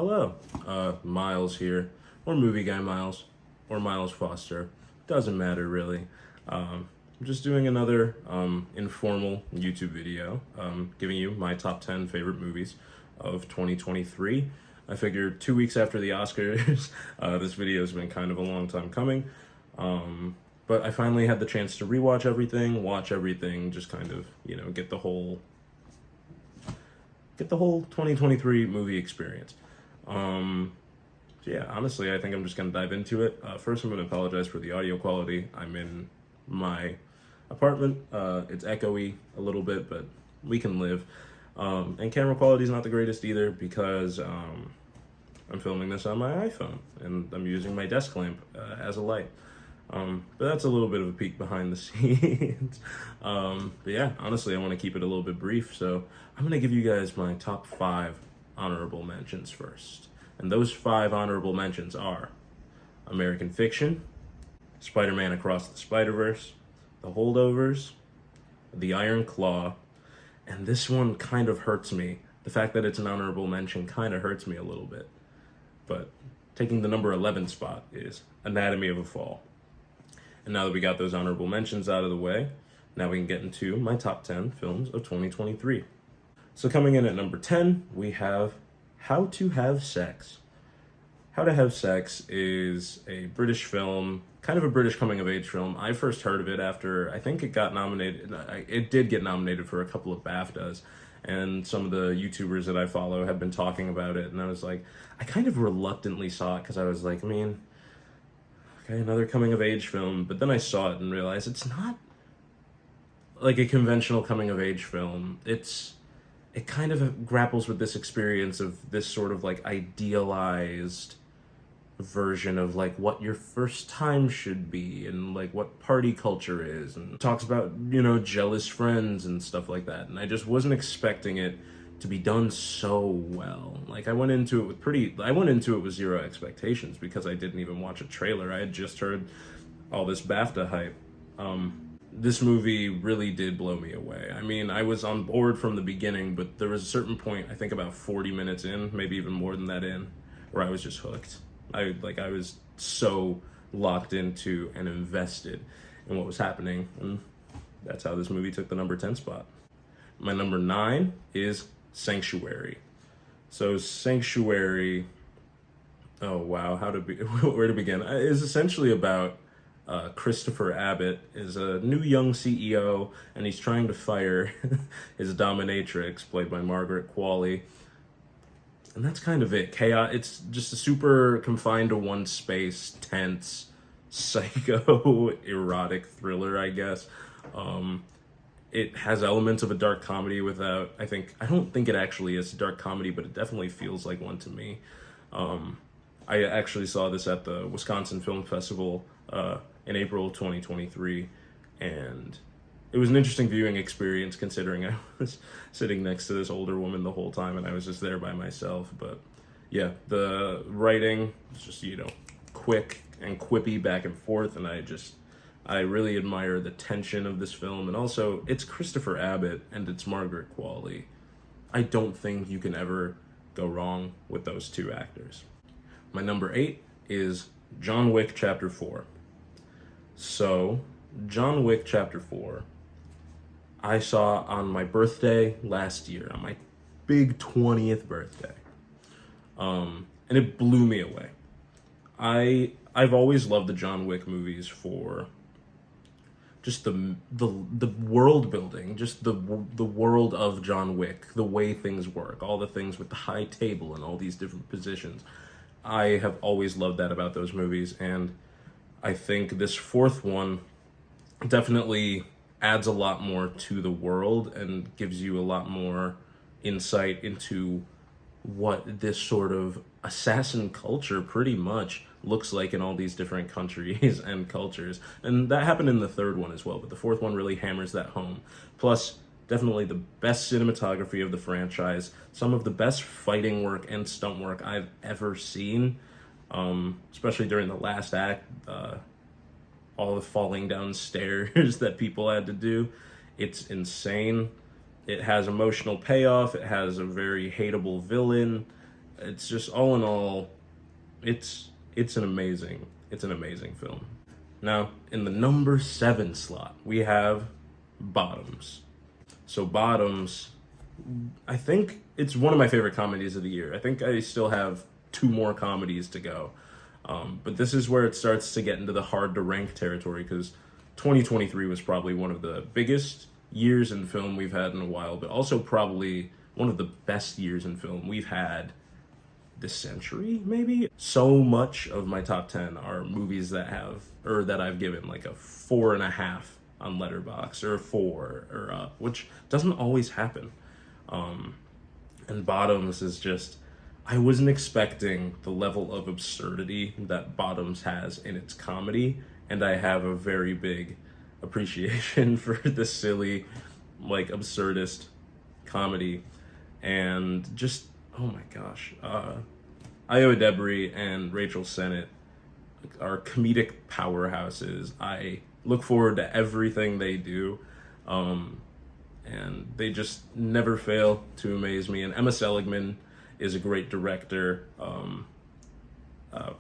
Hello, Miles here, or Movie Guy Miles, or Miles Foster. Doesn't matter really. I'm just doing another informal YouTube video, giving you my top 10 favorite movies of 2023. I figured 2 weeks after the Oscars, this video has been kind of a long time coming. But I finally had the chance to rewatch everything, watch everything, just kind of, get the whole 2023 movie experience. Yeah, honestly, I think I'm just gonna dive into it. First, I'm gonna apologize for the audio quality. I'm in my apartment. It's echoey a little bit, but we can live. And camera quality is not the greatest either because I'm filming this on my iPhone and I'm using my desk lamp as a light. But that's a little bit of a peek behind the scenes. But yeah, honestly, I want to keep it a little bit brief. So I'm going to give you guys my top 5 honorable mentions first. And those 5 honorable mentions are American Fiction, Spider-Man Across the Spider-Verse, The Holdovers, The Iron Claw, and this one kind of hurts me. The fact that it's an honorable mention kind of hurts me a little bit. But taking the number 11 spot is Anatomy of a Fall. And now that we got those honorable mentions out of the way, now we can get into my top 10 films of 2023. So coming in at number 10, we have How to Have Sex. How to Have Sex is a British film, kind of a British coming-of-age film. I first heard of it after, I think it got nominated, it did get nominated for a couple of BAFTAs, and some of the YouTubers that I follow have been talking about it, and I was like, I kind of reluctantly saw it, because I was like, okay, another coming-of-age film, but then I saw it and realized it's not like a conventional coming-of-age film. It kind of grapples with this experience of this sort of like idealized version of like what your first time should be and like what party culture is, and talks about, jealous friends and stuff like that. And I just wasn't expecting it to be done so well. Like I went into it with zero expectations because I didn't even watch a trailer. I had just heard all this BAFTA hype. This movie really did blow me away. I mean, I was on board from the beginning, but there was a certain point, I think about 40 minutes in, maybe even more than that in, where I was just hooked. I was so locked into and invested in what was happening, and that's how this movie took the number 10 spot. My number 9 is Sanctuary. So Sanctuary, oh wow, where to begin? It's essentially about Christopher Abbott is a new young CEO, and he's trying to fire his dominatrix, played by Margaret Qualley. And that's kind of it. Chaos. It's just a super confined to one space, tense, psycho, erotic thriller, I guess. It has elements of a dark comedy without, I don't think it actually is a dark comedy, but it definitely feels like one to me. I actually saw this at the Wisconsin Film Festival in April 2023, and it was an interesting viewing experience considering I was sitting next to this older woman the whole time and I was just there by myself. But yeah, the writing was just, quick and quippy back and forth, and I really admire the tension of this film. And also, it's Christopher Abbott and it's Margaret Qualley. I don't think you can ever go wrong with those two actors. My number 8 is John Wick Chapter 4. So, John Wick Chapter 4, I saw on my birthday last year, on my big 20th birthday. And it blew me away. I've always loved the John Wick movies for just the world building, just the world of John Wick, the way things work, all the things with the high table and all these different positions. I have always loved that about those movies, and I think this fourth one definitely adds a lot more to the world and gives you a lot more insight into what this sort of assassin culture pretty much looks like in all these different countries and cultures. And that happened in the third one as well, but the fourth one really hammers that home. Plus, definitely the best cinematography of the franchise, some of the best fighting work and stunt work I've ever seen, especially during the last act, all the falling down stairs that people had to do. It's insane. It has emotional payoff. It has a very hateable villain. It's just all in all, it's an amazing film. Now, in the number 7 slot, we have Bottoms. So Bottoms, I think it's one of my favorite comedies of the year. I think I still have 2 more comedies to go. But this is where it starts to get into the hard to rank territory, because 2023 was probably one of the biggest years in film we've had in a while, but also probably one of the best years in film we've had this century, maybe. So much of my top 10 are movies that I've given like a 4.5 on Letterboxd, or 4, or which doesn't always happen. And Bottoms is just, I wasn't expecting the level of absurdity that Bottoms has in its comedy, and I have a very big appreciation for the silly, like, absurdist comedy. And just, oh my gosh, Io Debris and Rachel Sennett are comedic powerhouses. I look forward to everything they do, and they just never fail to amaze me. And Emma Seligman is a great director.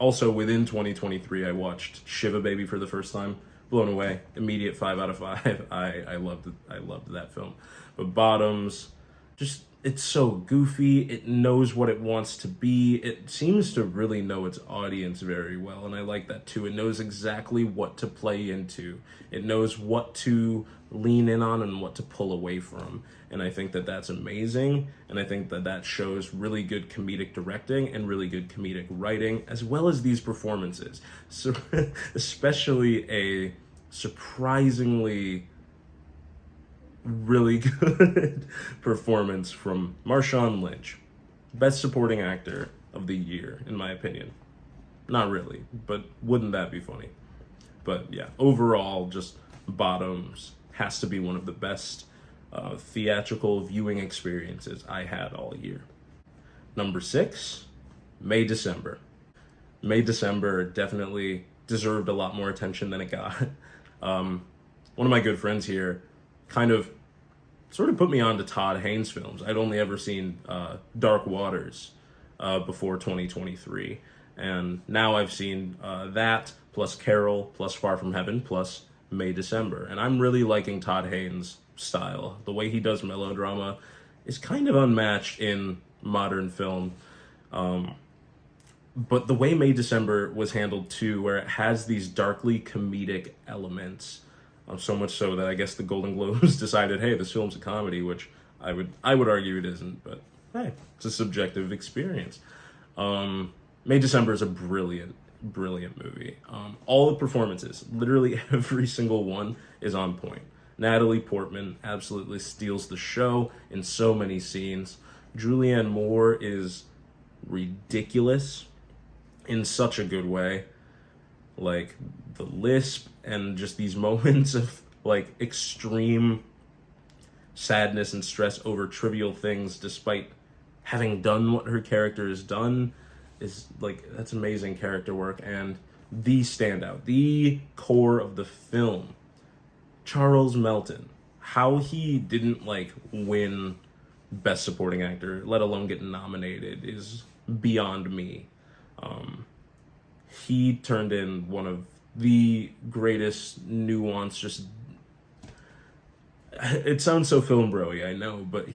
Also, within 2023, I watched Shiva Baby for the first time. Blown away. Immediate 5 out of 5. I loved it. I loved that film. But Bottoms, just, it's so goofy. It knows what it wants to be. It seems to really know its audience very well, and I like that too. It knows exactly what to play into. It knows what to lean in on and what to pull away from. And I think that that's amazing. And I think that that shows really good comedic directing and really good comedic writing, as well as these performances. So, especially a surprisingly really good performance from Marshawn Lynch, best supporting actor of the year, in my opinion. Not really, but wouldn't that be funny? But yeah, overall, just Bottoms has to be one of the best theatrical viewing experiences I had all year. Number 6, May December. May December definitely deserved a lot more attention than it got. One of my good friends here kind of sort of put me on to Todd Haynes films. I'd only ever seen Dark Waters before 2023. And now I've seen that, plus Carol, plus Far From Heaven, plus May December. And I'm really liking Todd Haynes' style. The way he does melodrama is kind of unmatched in modern film. But the way May December was handled too, where it has these darkly comedic elements, so much so that I guess the Golden Globes decided, hey, this film's a comedy, which I would argue it isn't, but hey, it's a subjective experience. May December is a brilliant movie. All the performances, literally every single one, is on point. Natalie Portman absolutely steals the show in so many scenes. Julianne Moore is ridiculous in such a good way. Like, the lisp and just these moments of, like, extreme sadness and stress over trivial things despite having done what her character has done is, like, that's amazing character work. And the standout, the core of the film, Charles Melton, how he didn't, like, win Best Supporting Actor, let alone get nominated, is beyond me. He turned in one of the greatest nuanced, just, it sounds so film bro-y, I know, but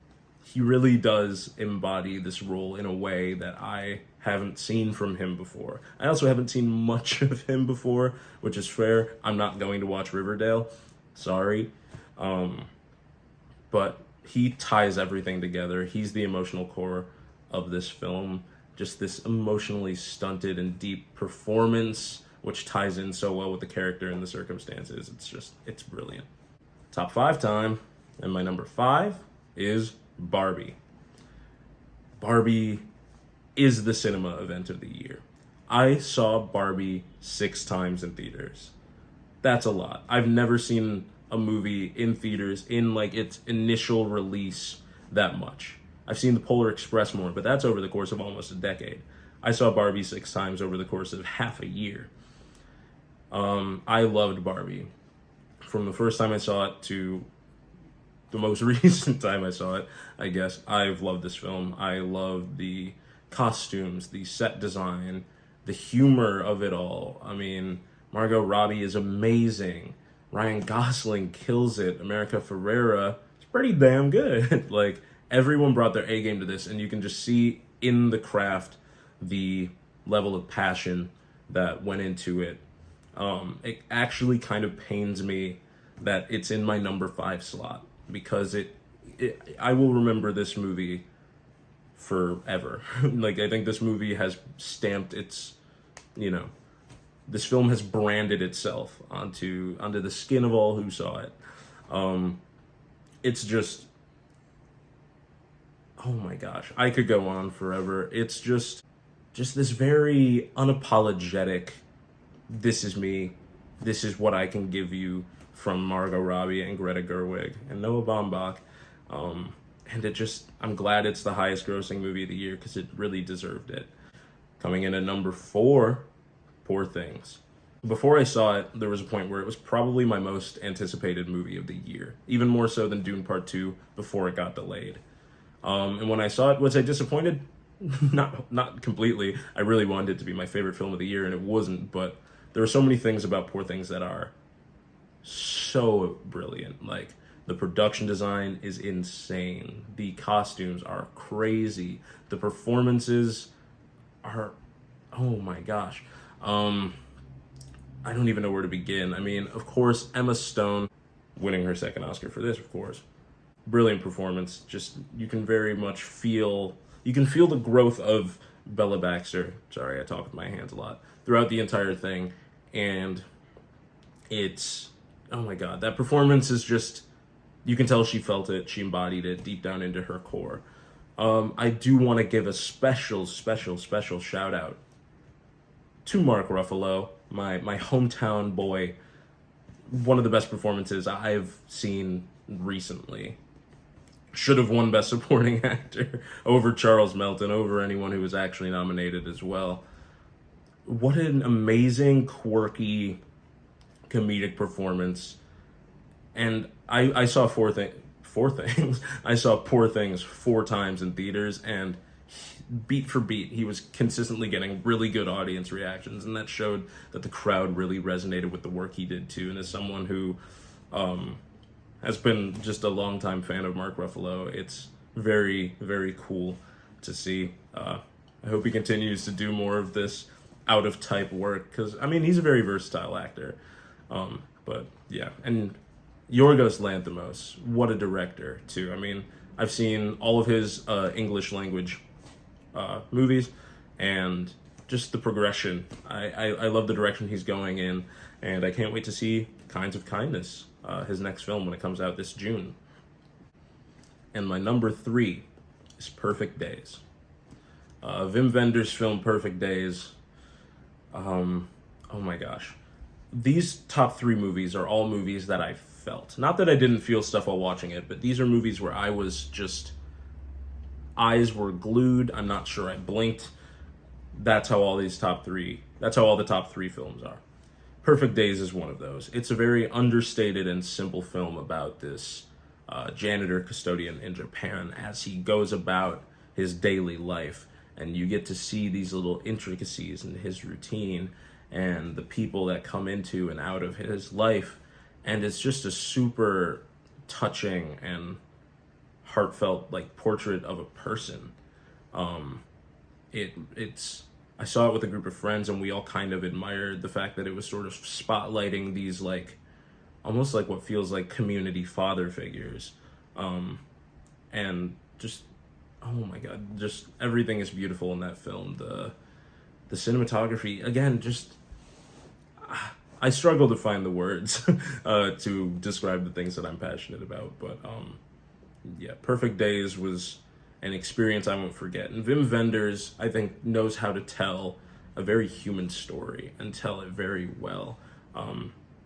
he really does embody this role in a way that I haven't seen from him before. I also haven't seen much of him before, which is fair. I'm not going to watch Riverdale. Sorry. But he ties everything together. He's the emotional core of this film. Just this emotionally stunted and deep performance, which ties in so well with the character and the circumstances. It's brilliant. Top 5 time, and my number 5 is Barbie. Barbie is the cinema event of the year. I saw Barbie 6 times in theaters. That's a lot. I've never seen a movie in theaters in, like, its initial release that much. I've seen The Polar Express more, but that's over the course of almost a decade. I saw Barbie 6 times over the course of half a year. I loved Barbie. From the first time I saw it to the most recent time I saw it, I guess, I've loved this film. I love the costumes, the set design, the humor of it all. I mean, Margot Robbie is amazing. Ryan Gosling kills it. America Ferrera is pretty damn good. Like, everyone brought their A game to this, and you can just see in the craft the level of passion that went into it. It actually kind of pains me that it's in my number 5 slot, because I will remember this movie forever. Like, I think this movie has stamped its, this film has branded itself onto the skin of all who saw it. It's just, oh my gosh, I could go on forever. It's just this very unapologetic, this is me, this is what I can give you, from Margot Robbie and Greta Gerwig and Noah Baumbach. And I'm glad it's the highest grossing movie of the year, because it really deserved it. Coming in at number 4, Poor Things. Before I saw it, there was a point where it was probably my most anticipated movie of the year, even more so than Dune Part 2 before it got delayed. And when I saw it, was I disappointed? Not completely. I really wanted it to be my favorite film of the year, and it wasn't, but there are so many things about Poor Things that are so brilliant. Like, the production design is insane. The costumes are crazy. The performances are, oh my gosh. I don't even know where to begin. I mean, of course, Emma Stone winning her second Oscar for this, of course. Brilliant performance. Just, you can feel the growth of Bella Baxter. Sorry, I talk with my hands a lot. Throughout the entire thing. And it's, oh my God, that performance is just, you can tell she felt it, she embodied it deep down into her core. I do want to give a special shout out to Mark Ruffalo, my hometown boy. One of the best performances I've seen recently. Should have won Best Supporting Actor over Charles Melton, over anyone who was actually nominated as well. What an amazing, quirky, comedic performance. And I saw four things. I saw Poor Things 4 times in theaters, and beat for beat, he was consistently getting really good audience reactions, and that showed that the crowd really resonated with the work he did too. And as someone who has been just a longtime fan of Mark Ruffalo, it's very, very cool to see. I hope he continues to do more of this out of type work, because I mean, he's a very versatile actor. But yeah, and Yorgos Lanthimos, what a director too. I mean, I've seen all of his English language movies, and just the progression. I love the direction he's going in, and I can't wait to see Kinds of Kindness, his next film, when it comes out this June. And my number 3 is Perfect Days. Wim Wenders' film Perfect Days. Oh my gosh. These top 3 movies are all movies that I felt. Not that I didn't feel stuff while watching it, but these are movies where I was just, eyes were glued. I'm not sure I blinked. That's how all the top 3 films are. Perfect Days is one of those. It's a very understated and simple film about this janitor custodian in Japan as he goes about his daily life. And you get to see these little intricacies in his routine and the people that come into and out of his life. And it's just a super touching and heartfelt, like, portrait of a person. I saw it with a group of friends, and we all kind of admired the fact that it was sort of spotlighting these, like, almost like what feels like community father figures. And just, oh my God, just everything is beautiful in that film. The cinematography, again, just, I struggle to find the words to describe the things that I'm passionate about, but yeah, Perfect Days was an experience I won't forget. And Wim Wenders, I think, knows how to tell a very human story and tell it very well.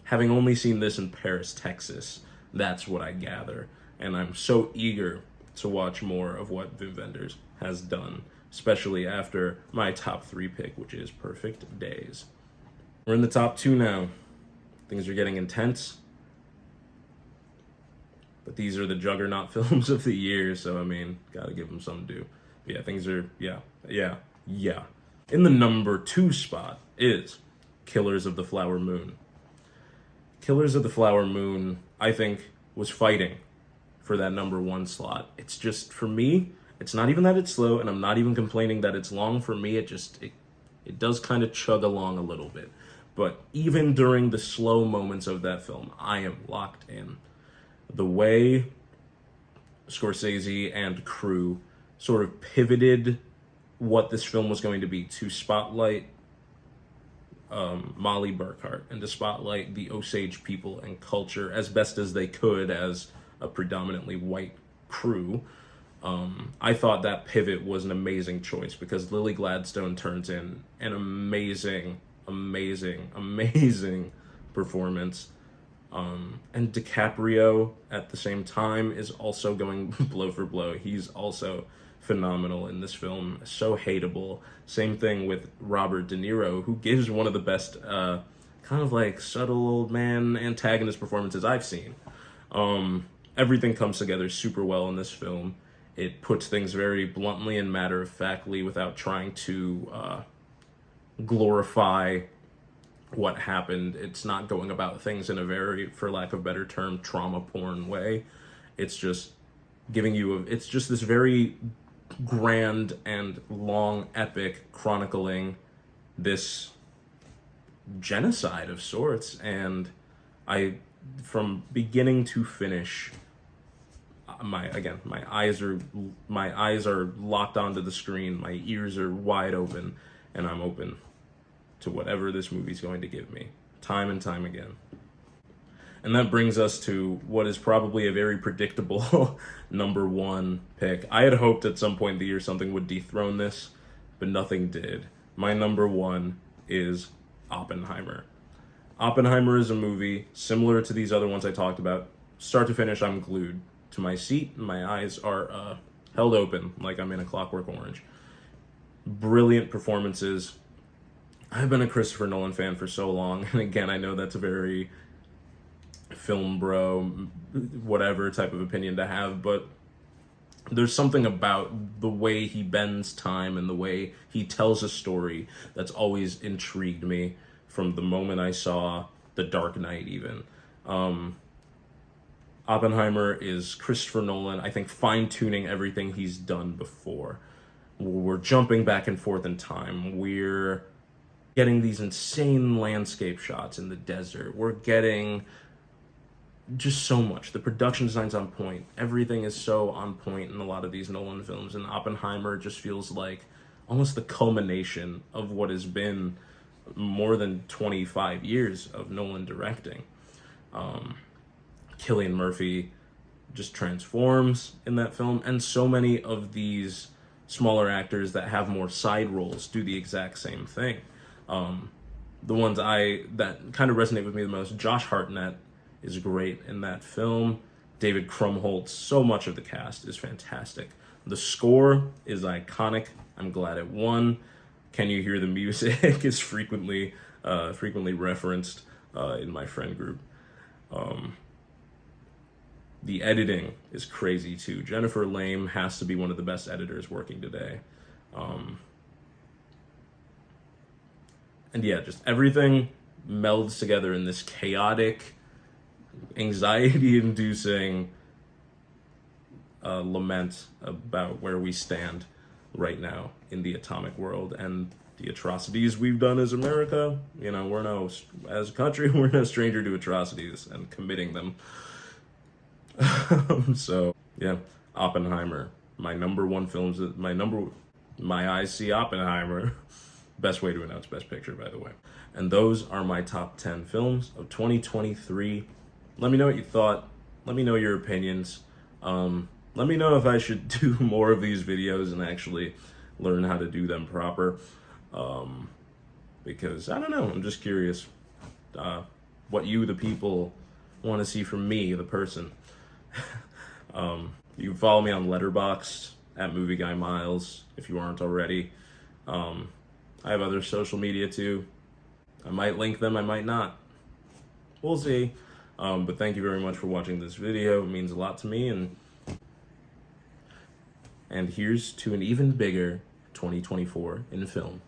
Having only seen this in Paris, Texas, that's what I gather. And I'm so eager to watch more of what Wim Wenders has done, especially after my top 3 pick, which is Perfect Days. We're in the top 2 now. Things are getting intense. But these are the juggernaut films of the year, so I mean, gotta give them something due. Yeah, things are, yeah. In the number 2 spot is Killers of the Flower Moon. Killers of the Flower Moon, I think, was fighting for that number 1 slot. It's just, for me, it's not even that it's slow, and I'm not even complaining that it's long. For me, it does kind of chug along a little bit. But even during the slow moments of that film, I am locked in. The way Scorsese and crew sort of pivoted what this film was going to be to spotlight Molly Burkhart and to spotlight the Osage people and culture as best as they could as a predominantly white crew. I thought that pivot was an amazing choice because Lily Gladstone turns in an amazing performance. And DiCaprio at the same time is also going blow for blow. He's also phenomenal in this film, so hateable. Same thing with Robert De Niro, who gives one of the best kind of like subtle old man antagonist performances I've seen. Everything comes together super well in this film. It puts things very bluntly and matter-of-factly without trying to glorify what happened. It's not going about things in a very, for lack of a better term, trauma porn way. It's just giving you it's just this very grand and long epic chronicling this genocide of sorts. And from beginning to finish, my eyes are locked onto the screen, my ears are wide open, and I'm open to whatever this movie's going to give me, time and time again. And that brings us to what is probably a very predictable number 1 pick. I had hoped at some point in the year something would dethrone this, but nothing did. My number 1 is Oppenheimer. Oppenheimer is a movie similar to these other ones I talked about. Start to finish, I'm glued to my seat, and my eyes are held open like I'm in A Clockwork Orange. Brilliant performances. I've been a Christopher Nolan fan for so long, and again, I know that's a very film bro, whatever type of opinion to have, but there's something about the way he bends time and the way he tells a story that's always intrigued me from the moment I saw The Dark Knight even. Oppenheimer is Christopher Nolan, I think, fine-tuning everything he's done before. We're jumping back and forth in time. We're getting these insane landscape shots in the desert. We're getting just so much. The production design's on point. Everything is so on point in a lot of these Nolan films, and Oppenheimer just feels like almost the culmination of what has been more than 25 years of Nolan directing. Cillian Murphy just transforms in that film, and so many of these smaller actors that have more side roles do the exact same thing. The ones that kind of resonate with me the most, Josh Hartnett is great in that film. David Krumholtz, so much of the cast is fantastic. The score is iconic. I'm glad it won. Can You Hear the Music is frequently referenced in my friend group. The editing is crazy too. Jennifer Lame has to be one of the best editors working today. And yeah, just everything melds together in this chaotic, anxiety-inducing lament about where we stand right now in the atomic world and the atrocities we've done as America. You know, as a country, we're no stranger to atrocities and committing them. So yeah, Oppenheimer, my number 1 films, my eyes see Oppenheimer. Best way to announce Best Picture, by the way. And those are my top 10 films of 2023. Let me know what you thought. Let me know your opinions. Let me know if I should do more of these videos and actually learn how to do them proper. Because, I don't know, I'm just curious what you, the people, want to see from me, the person. You can follow me on Letterboxd at Movie Guy Miles if you aren't already. I have other social media too. I might link them, I might not. We'll see. But thank you very much for watching this video. It means a lot to me, and And here's to an even bigger 2024 in film.